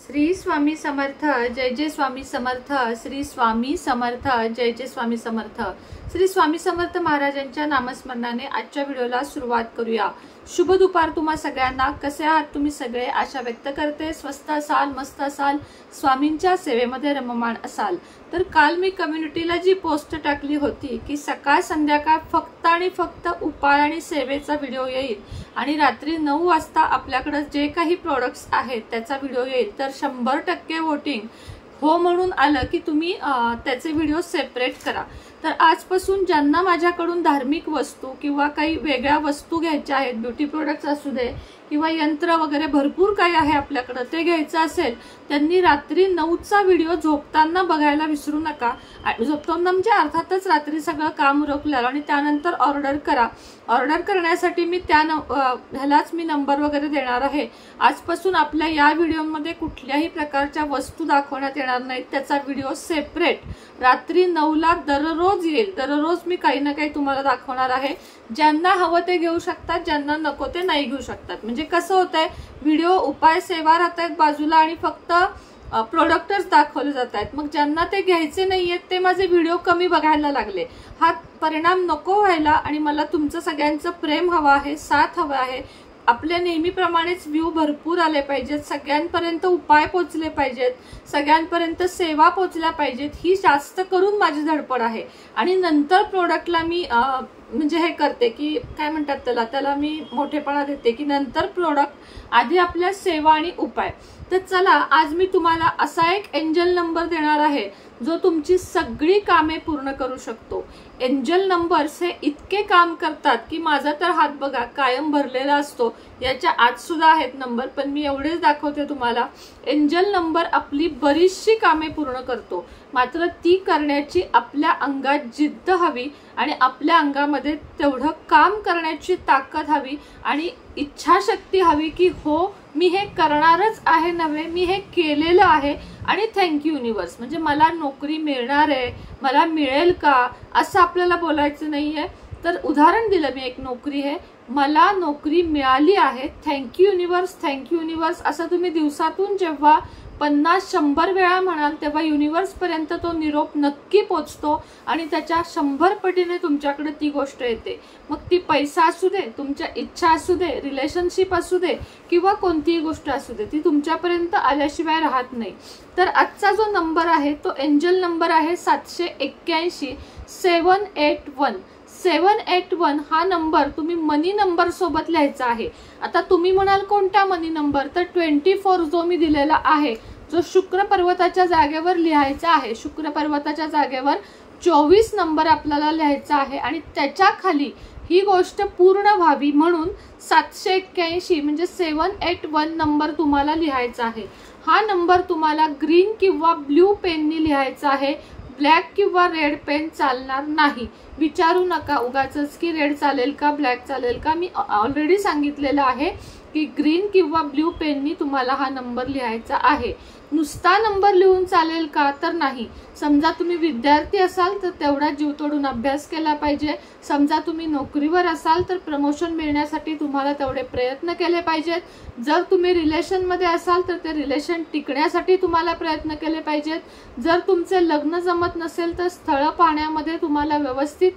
श्री स्वामी समर्थ, जय जय स्वामी समर्थ, श्री स्वामी समर्थ, जय जय स्वामी समर्थ। श्री स्वामी समर्थ महाराजांच्या नामस्मरणाने आजच्या व्हिडिओला सुरुवात करूया। शुभ दुपार तुम्हा सगळ्यांना। कसे आहात तुम्ही सगळे? आशा व्यक्त करते स्वस्थ असाल, मस्त असाल, स्वामींच्या सेवेमध्ये रममाण असाल। तर काल मी कम्युनिटीला जी पोस्ट टाकली होती की सकाळ संध्याकाळ फक्त आणि फक्त उपाय आणि सेवेचा व्हिडिओ येईल आणि रात्री 9 वाजता आपल्याकडे जे काही प्रोडक्ट्स आहेत त्याचा व्हिडिओ येईल, तर 100% वोटिंग हो म्हणून आलं की तुम्ही त्याचे व्हिडिओ सेपरेट करा। तर आजपासून ज्यांना माझ्याकडून धार्मिक वस्तू किंवा काही वेगळ्या वस्तू घ्यायच्या आहेत, ब्युटी प्रोडक्ट्स असू दे किंवा यंत्र वगैरे भरपूर काही आहे आपल्याकडे, ते घ्यायचं असेल त्यांनी रात्री 9चा व्हिडिओ झोपताना बघायला विसरू नका। झोपताना म्हणजे अर्थातच रात्री सगळं काम उरकलं आणि त्यानंतर ऑर्डर करा। ऑर्डर करण्यासाठी मी ह्यालाच मी नंबर वगैरे देणार आहे। आजपासून आपल्या या व्हिडिओमध्ये कुठल्याही प्रकारच्या वस्तू दाखवण्यात येणार नाहीत, त्याचा व्हिडिओ सेपरेट रात्री 9ला दररोज येईल। दररोज मी काही ना काही तुम्हाला दाखवणार आहे। ज्यांना हवं ते घेऊ शकतात, ज्यांना नको ते नाही घेऊ शकतात। म्हणजे कसं होतंय, व्हिडिओ उपाय सेवा राहतायत बाजूला आणि फक्त प्रोडक्टच दाखवले जात आहेत। मग ज्यांना ते घ्यायचे नाहीयेत ते माझे व्हिडिओ कमी बघायला लागले। हा परिणाम नको व्हायला आणि मला तुमचं सगळ्यांचं प्रेम हवं आहे, साथ हवं आहे। आपल्या नेहमीप्रमाणेच व्ह्यू भरपूर आले पाहिजेत, सगळ्यांपर्यंत उपाय पोचले पाहिजेत, सगळ्यांपर्यंत सेवा पोचल्या पाहिजेत, ही जास्त करून माझी धडपड आहे। आणि नंतर प्रोडक्टला मी म्हणजे हे करते की काय म्हणतात त्याला मी मोठेपणा देते की नंतर प्रोडक्ट, आधी आपल्या सेवा आणि उपाय। तर चला, आज मी तुम्हाला असा एक एंजल नंबर देणार आहे जो तुमची सगळी कामे पूर्ण करू शकतो। एंजल नंबर्स हे इतके काम करतात की माझा तर हात बघा कायम भरलेला असतो। याच्या आत सुद्धा आहेत नंबर, पण मी एवढेच दाखवते तुम्हाला। एंजल नंबर आपली बरीचशी कामे पूर्ण करतो, मात्र ती करण्याची आपल्या अंगात जिद्द हवी आणि आपल्या अंगामध्ये तेवढं काम करण्याची ताकद हवी आणि इच्छाशक्ती हवी की हो मी हे करणारच आहे, नव्हे मी हे केलेलं आहे आणि थँक्यू युनिवर्स। म्हणजे मला नोकरी मिळणार आहे, मला मिळेल का असं आपल्याला बोलायचं नाहीये। तर उदाहरण दिलं मी, एक नोकरी आहे, मला नोकरी मिळाली आहे, थँक्यू युनिवर्स, थँक्यू युनिवर्स असं तुम्ही दिवसातून जेव्हा 50-100 वेळा म्हणाल तेव्हा युनिवर्स पर्यंत तो निरोप नक्की पोचतो आणि त्याच्या 100 पटीने तुमच्याकडे ती गोष्ट येते। मग ती पैसा असू दे, तुमच्या इच्छा असू दे, रिलेशनशिप असू दे किंवा कोणतीही गोष्ट असू दे, ती तुमच्यापर्यंत आल्याशिवाय राहत नाही। तर आजचा जो नंबर आहे तो एंजल नंबर आहे 781 781। 781 हा नंबर तुम्ही मनी नंबर सोबत लिहायचा आहे। आता तुम्ही म्हणाल कोणता मनी नंबर, तर 24 जो मी दिलेला आहे, जो शुक्र पर्वताच्या जागेवर लिहायचा आहे। शुक्र पर्वताच्या जागेवर 24 नंबर आपल्याला लिहायचा आहे आणि त्याच्या खाली ही गोष्ट पूर्ण व्हावी म्हणून 781 म्हणजे 781 नंबर तुम्हाला लिहायचा आहे। हा नंबर तुम्हाला ग्रीन किंवा ब्ल्यू पेननी लिहायचा आहे, ब्लॅक किंवा रेड पेन चालणार नाही। विचारू नका उगाचच की रेड चालेल का, ब्लॅक चालेल का। मी ऑलरेडी सांगितलेलं आहे की ग्रीन किंवा ब्ल्यू पेननी तुम्हाला हा नंबर लिहायचा आहे। नुसता नंबर लिहून चालेल का, तर नाही। समजा तुम्ही विद्यार्थी असाल तर तेवढा जीव तोडून अभ्यास केला पाहिजे। समजा तुम्ही नोकरीवर असाल तर प्रमोशन मिळण्यासाठी तुम्हाला तेवढे प्रयत्न केले पाहिजेत। जर तुम्ही रिलेशनमध्ये असाल तर ते रिलेशन टिकण्यासाठी तुम्हाला प्रयत्न केले पाहिजेत। जर तुमचे लग्न जमत नसेल तर स्थळ पाहण्यामध्ये तुम्हाला व्यवस्थित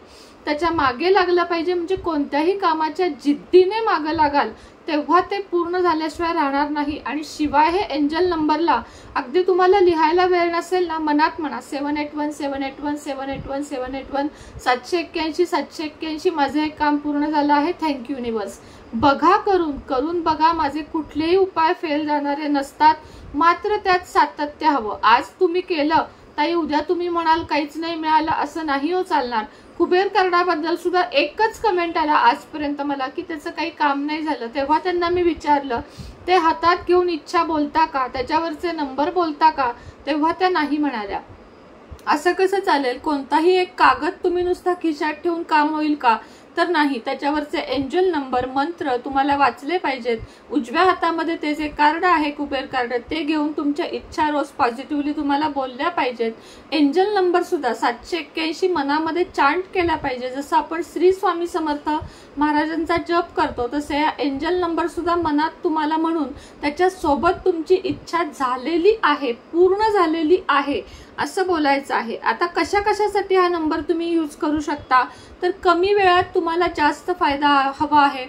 त्याच्या मागे लागलं पाहिजे। म्हणजे कोणत्याही कामाच्या जिद्दीने मागे लागाल तेव्हा ते पूर्ण झाल्याशिवाय राहणार नाही। आणि शिवाय हे एंजल नंबरला अगदी तुम्हाला लिहायला वेळ नसेल ना, मनात म्हणा 781 781 781 781 781 781 माझे एक काम पूर्ण झालं आहे, थँक्यू युनिवर्स। बघा, करून बघा, माझे कुठलेही उपाय फेल जाणारे नसतात, मात्र त्यात सातत्य हवं। आज तुम्ही केलं ताई, उद्या तुम्ही म्हणाल काहीच नाही मिळालं, असं नाही हो चालणार। कुबेर करण्याबद्दल सुद्धा एकच कमेंट आला आजपर्यंत मला की त्याचं काही काम नाही झालं। तेव्हा त्यांना मी विचारलं ते हातात घेऊन इच्छा बोलता का, त्याच्यावरचे नंबर बोलता का, तेव्हा त्या नाही म्हणाल्या। असं कसं चालेल? कोणताही एक कागद तुम्ही नुसता खिशात ठेवून काम होईल का? तर नाही, त्याच्यावरचे एंजल नंबर मंत्र तुम्हाला वाचले पाहिजेत. उजव्या हातामध्ये ते जे कार्ड आहे कुबेर कार्ड ते घेऊन तुमच्या इच्छा रोज पॉझिटिव्हली तुम्हाला बोलल्या पाहिजेत. एंजल नंबर सुद्धा 781 मनामध्ये चांट केला पाहिजे. जसं आपण श्री स्वामी समर्थ महाराजांचा जप करतो तसे या एंजल नंबर सुद्धा मनात तुम्हाला म्हणून त्याच्या सोबत तुमची इच्छा झालेली आहे, पूर्ण झालेली आहे असं बोलायचं आहे. आता कशा कशासाठी हा नंबर तुम्ही यूज करू शकता, तर कमी वेळात तुम्हाला जास्त फायदा हवा आहे.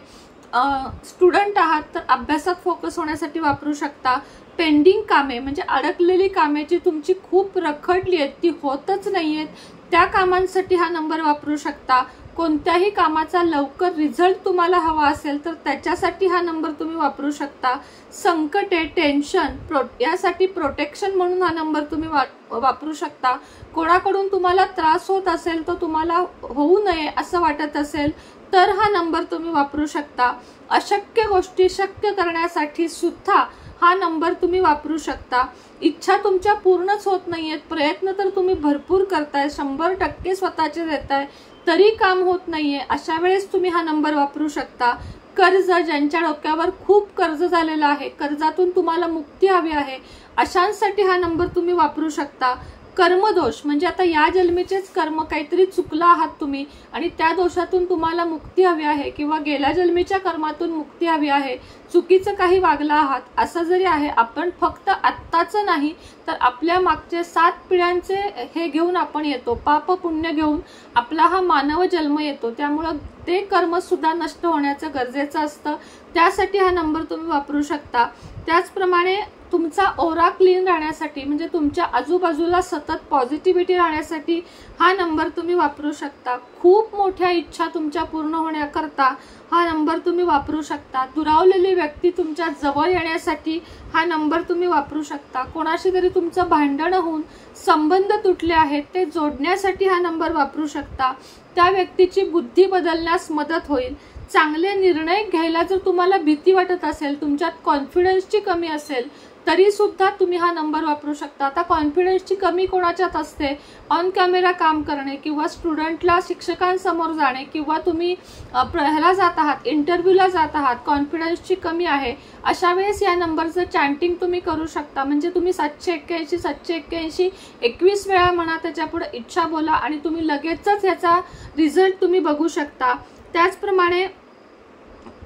स्टुडंट आहात तर अभ्यासात फोकस होण्यासाठी वापरू शकता. पेंडिंग कामे म्हणजे अडकलेली कामे जी तुमची खूप रखडली आहेत ती होतच नाहीयेत, त्या कामांसाठी हा नंबर वापरू शकता. कोणत्याही कामाचा लवकर रिझल्ट तुम्हाला हवा असेल तर त्याच्यासाठी हा नंबर तुम्ही वापरू शकता. संकटे, टेन्शन यासाठी प्रोटेक्शन म्हणून हा नंबर तुम्ही वापरू शकता. कोणाकडून तुम्हाला त्रास होत असेल तर तुम्हाला होऊ नये असं वाटत असेल तर हा नंबर तुम्ही वापरू शकता. अशक्य गोष्टी शक्य करण्यासाठी सुद्धा हा नंबर तुम्ही वापरू शकता. इच्छा तुमच्या पूर्णच होत नाहीयेत, प्रयत्न तर तुम्ही भरपूर करताय, 100% स्वतःचे देताय, तरी काम होत नाहीये, अशा वेळेस तुम्ही हा नंबर वापरू शकता. कर्ज, ज्यांच्या डोक्यावर खूप कर्ज झालेलं आहे, कर्जातून तुम्हाला मुक्ती हवी आहे, अशांसाठी हा नंबर तुम्ही वापरू शकता. कर्मदोष म्हणजे आता या जन्मीचेच कर्म काहीतरी चुकला आहात तुम्ही आणि त्या दोषातून तुम्हाला मुक्ती हवी आहे किंवा गेल्या जन्मीच्या कर्मातून मुक्ती हवी आहे, चुकीचं काही वागला आहात असं जरी आहे, आपण फक्त आत्ताचं नाही तर आपल्या मागच्या 7 पिढ्यांचे हे घेऊन आपण येतो, पाप पुण्य घेऊन आपला हा मानव जन्म येतो, त्यामुळं ते कर्म सुद्धा नष्ट होण्याचं गरजेचं असतं. त्यासाठी हा नंबर तुम्ही वापरू शकता. त्याचप्रमाणे तुमचा ओरा क्लीन राहण्यासाठी म्हणजे तुमच्या आजूबाजूला सतत पॉझिटिव्हिटी राहण्यासाठी हा नंबर तुम्ही वापरू शकता. खूप मोठ्या इच्छा तुमच्या पूर्ण होण्याकरता हा नंबर तुम्ही वापरू शकता. दुरावलेली व्यक्ती तुमच्या जवळ येण्यासाठी हा नंबर तुम्ही वापरू शकता. कोणाशी तरी तुमचं भांडण होऊन संबंध तुटले आहेत ते जोडण्यासाठी हा नंबर वापरू शकता. त्या व्यक्तीची बुद्धी बदलण्यास मदत होईल. चांगले निर्णय घ्यायला जर तुम्हाला भीती वाटत असेल, तुमच्यात कॉन्फिडन्सची कमी असेल तरी सुद्धा तुम्ही हा नंबर वापरू शकता. आता कॉन्फिडन्सची कमी कोणाच्यात असते, ऑन कॅमेरा काम करणे किंवा स्टुडंटला शिक्षकांसमोर जाणे किंवा तुम्ही ह्याला जात आहात, इंटरव्ह्यूला जात आहात, कॉन्फिडन्सची कमी आहे, अशा वेळेस या नंबरचं चॅन्टिंग तुम्ही करू शकता. म्हणजे तुम्ही 781 781 21 वेळा म्हणा, त्याच्या पुढे इच्छा बोला आणि तुम्ही लगेचच ह्याचा रिझल्ट तुम्ही बघू शकता. त्याचप्रमाणे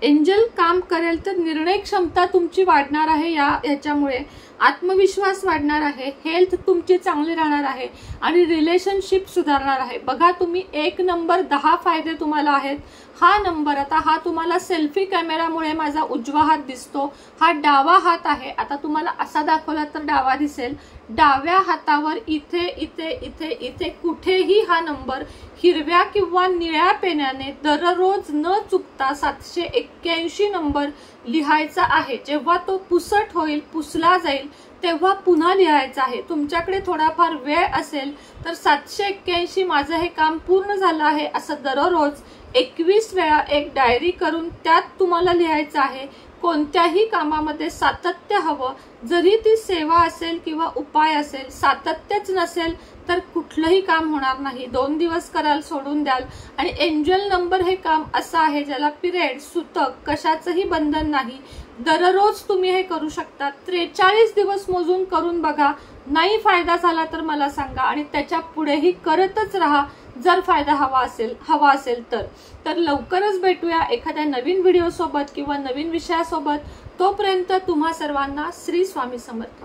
एंजल काम करेल तर निर्णय क्षमता तुमची वाढणार आहे, याच्यामुळे आत्मविश्वास वाढणार आहे, हेल्थ तुमची चांगली राहणार आहे आणि रिलेशनशिप सुधारणार आहे. बघा तुम्ही 1 नंबर 10 फायदे तुम्हाला आहेत. हा नंबर आता हा तुम्हाला सेल्फी कॅमेरामुळे माझा उजवा हात दिसतो, हा डावा हात आहे. आता तुम्हाला असा दाखवला तर डावा दिसेल. डाव्या हातावर इथे इथे इथे इथे कुठेही हा नंबर हिरव्या किंवा निळ्या पेनाने दररोज न चुकता 781 नंबर लिहायचा आहे. जेव्हा तो पुसट होईल, पुसला जाईल, तेव्हा पुन्हा लिहायचा आहे. तुमच्याकडे थोडाफार वेळ असेल तर 781 माझं हे काम पूर्ण झालं आहे असं दररोज 21 वेळा एक डायरी करून त्यात तुम्हाला लिहायचं आहे. कोणत्याही कामामध्ये सातत्य हवं, जरी ती सेवा असेल किंवा उपाय असेल, सातत्यच नसेल तर कुठलंही काम होणार नाही. 2 दिवस कराल, सोडून द्याल. आणि एंजल नंबर हे काम असं आहे ज्याला पिरियड, सूतक कशाचंही बंधन नाही. दररोज तुम्ही हे करू शकता. 43 दिवस मोजून करून बघा. नाही फायदा झाला तर मला सांगा आणि त्याच्या पुढेही करतच राहा जर फायदा हवा असेल तर लवकरच भेटूया एखाद्या नवीन व्हिडिओ सोबत किंवा नवीन विषयासोबत. तोपर्यंत तुम्हा सर्वांना श्री स्वामी समर्थ.